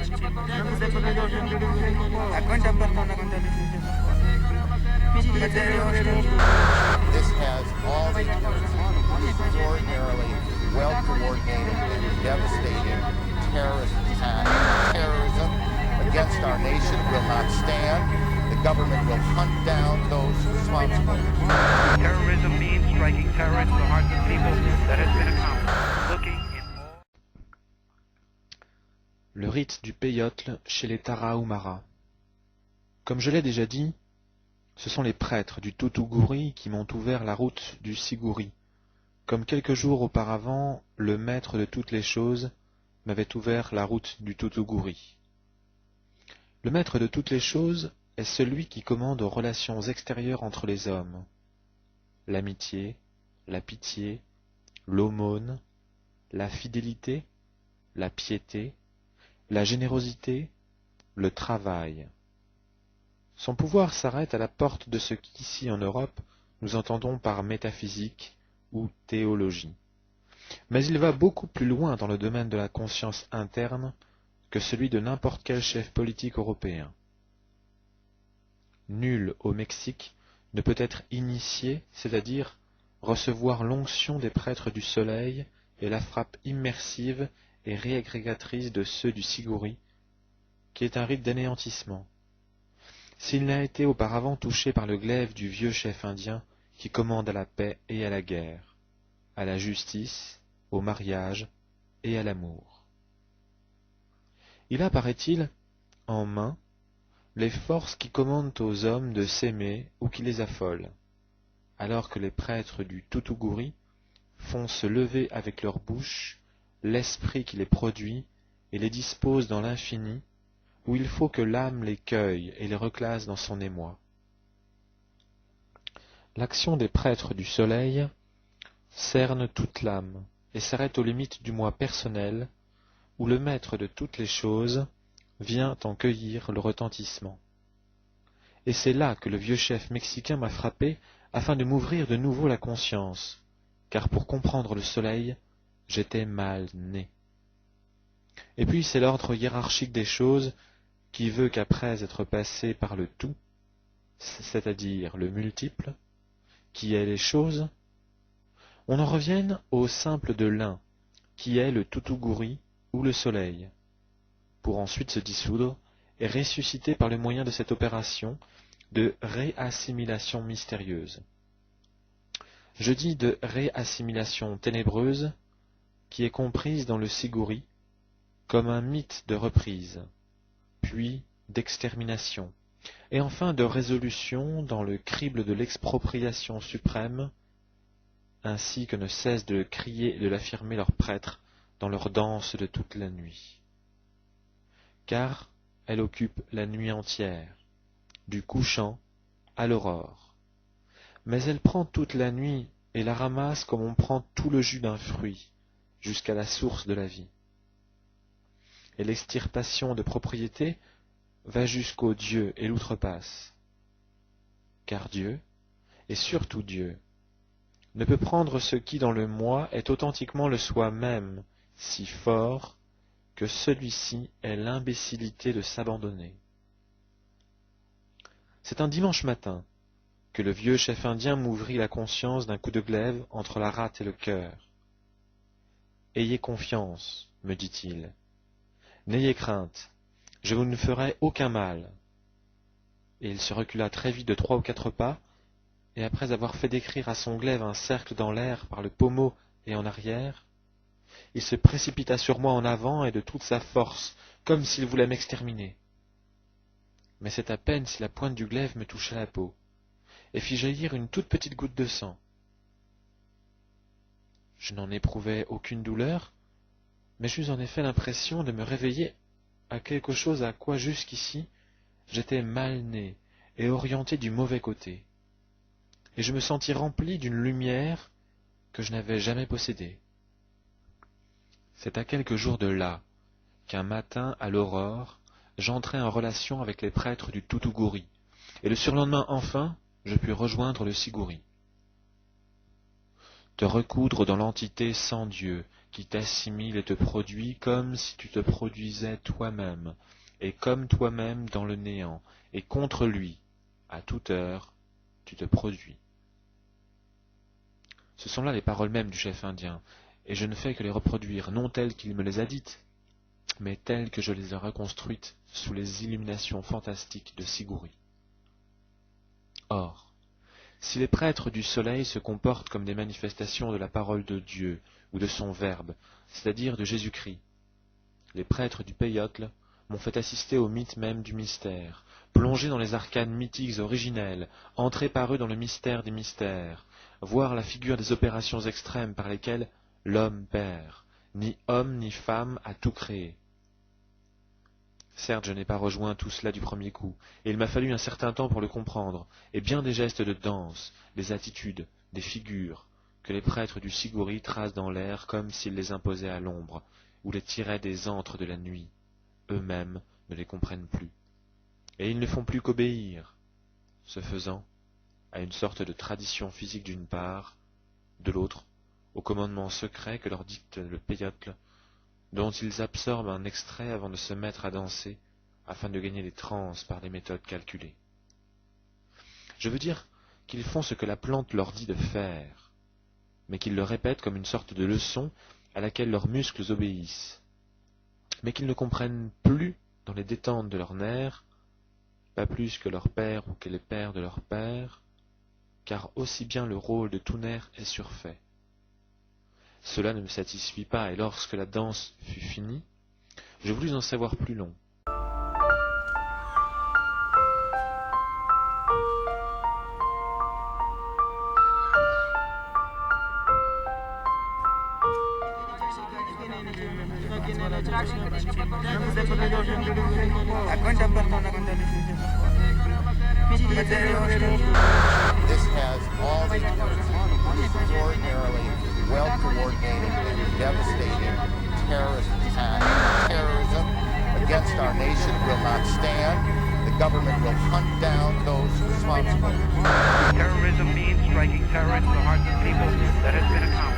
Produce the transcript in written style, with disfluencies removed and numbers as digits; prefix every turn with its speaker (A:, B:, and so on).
A: This has all the extraordinarily well-coordinated and devastating terrorist attack. Terrorism against our nation will not stand. The government will hunt down those responsible.
B: Terrorism means striking terror into the hearts of people. That has been accomplished. Looking in all...
C: Le rite du Peyotle chez les Tarahumara. Comme je l'ai déjà dit, ce sont les prêtres du Tutuguri qui m'ont ouvert la route du Siguri, comme quelques jours auparavant, le maître de toutes les choses m'avait ouvert la route du Tutuguri. Le maître de toutes les choses est celui qui commande aux relations extérieures entre les hommes. L'amitié, la pitié, l'aumône, la fidélité, la piété, la générosité, le travail. Son pouvoir s'arrête à la porte de ce qu'ici en Europe nous entendons par métaphysique ou théologie. Mais il va beaucoup plus loin dans le domaine de la conscience interne que celui de n'importe quel chef politique européen. Nul au Mexique ne peut être initié, c'est-à-dire recevoir l'onction des prêtres du soleil et la frappe immersive et réagrégatrice de ceux du Siguri, qui est un rite d'anéantissement. S'il n'a été auparavant touché par le glaive du vieux chef indien qui commande à la paix et à la guerre, à la justice, au mariage et à l'amour. Il a, paraît-il, en main les forces qui commandent aux hommes de s'aimer ou qui les affolent, alors que les prêtres du Tutuguri font se lever avec leur bouche l'esprit qui les produit et les dispose dans l'infini, où il faut que l'âme les cueille et les reclasse dans son émoi. L'action des prêtres du soleil cerne toute l'âme et s'arrête aux limites du moi personnel, où le maître de toutes les choses vient en cueillir le retentissement. Et c'est là que le vieux chef mexicain m'a frappé afin de m'ouvrir de nouveau la conscience, car pour comprendre le soleil, j'étais mal né. Et puis c'est l'ordre hiérarchique des choses qui veut qu'après être passé par le tout, c'est-à-dire le multiple, qui est les choses, on en revienne au simple de l'un, qui est le Tutuguri ou le soleil, pour ensuite se dissoudre et ressusciter par le moyen de cette opération de réassimilation mystérieuse. Je dis de réassimilation ténébreuse, qui est comprise dans le Siguri comme un mythe de reprise, puis d'extermination, et enfin de résolution dans le crible de l'expropriation suprême, ainsi que ne cessent de le crier et de l'affirmer leurs prêtres dans leur danse de toute la nuit. Car elle occupe la nuit entière, du couchant à l'aurore. Mais elle prend toute la nuit et la ramasse comme on prend tout le jus d'un fruit, jusqu'à la source de la vie. Et l'extirpation de propriété va jusqu'au Dieu et l'outrepasse. Car Dieu, et surtout Dieu, ne peut prendre ce qui dans le moi est authentiquement le soi-même, si fort que celui-ci est l'imbécilité de s'abandonner. C'est un dimanche matin que le vieux chef indien m'ouvrit la conscience d'un coup de glaive entre la rate et le cœur. « Ayez confiance, me dit-il. N'ayez crainte, je vous ne ferai aucun mal. » Et il se recula très vite de 3 ou 4 pas, et après avoir fait décrire à son glaive un cercle dans l'air par le pommeau et en arrière, il se précipita sur moi en avant et de toute sa force, comme s'il voulait m'exterminer. Mais c'est à peine si la pointe du glaive me toucha la peau, et fit jaillir une toute petite goutte de sang. Je n'en éprouvai aucune douleur, mais j'eus en effet l'impression de me réveiller à quelque chose à quoi jusqu'ici j'étais mal né et orienté du mauvais côté, et je me sentis rempli d'une lumière que je n'avais jamais possédée. C'est à quelques jours de là qu'un matin, à l'aurore, j'entrai en relation avec les prêtres du Tutuguri, et le surlendemain enfin, je pus rejoindre le Siguri. Te recoudre dans l'entité sans Dieu, qui t'assimile et te produit comme si tu te produisais toi-même, et comme toi-même dans le néant, et contre lui, à toute heure, tu te produis. Ce sont là les paroles mêmes du chef indien, et je ne fais que les reproduire, non telles qu'il me les a dites, mais telles que je les ai reconstruites sous les illuminations fantastiques de Siguri. Or, si les prêtres du soleil se comportent comme des manifestations de la parole de Dieu ou de son Verbe, c'est-à-dire de Jésus-Christ, les prêtres du Péiocle m'ont fait assister au mythe même du mystère, plonger dans les arcanes mythiques originelles, entrer par eux dans le mystère des mystères, voir la figure des opérations extrêmes par lesquelles l'homme perd, ni homme ni femme a tout créé. Certes, je n'ai pas rejoint tout cela du premier coup, et il m'a fallu un certain temps pour le comprendre, et bien des gestes de danse, des attitudes, des figures, que les prêtres du Siguri tracent dans l'air comme s'ils les imposaient à l'ombre, ou les tiraient des antres de la nuit. Eux-mêmes ne les comprennent plus. Et ils ne font plus qu'obéir, ce faisant, à une sorte de tradition physique d'une part, de l'autre, au commandement secret que leur dicte le Péiocle, dont ils absorbent un extrait avant de se mettre à danser, afin de gagner les transes par des méthodes calculées. Je veux dire qu'ils font ce que la plante leur dit de faire, mais qu'ils le répètent comme une sorte de leçon à laquelle leurs muscles obéissent, mais qu'ils ne comprennent plus dans les détentes de leurs nerfs, pas plus que leur père ou que les pères de leur père, car aussi bien le rôle de tout nerf est surfait. Cela ne me satisfit pas, et lorsque la danse fut finie, je voulus en savoir plus long.
A: This has all the extraordinarily well-coordinated and devastating terrorist attack. Terrorism against our nation will not stand. The government will hunt down those responsible.
B: Terrorism means striking terror into the hearts of people that has been accomplished.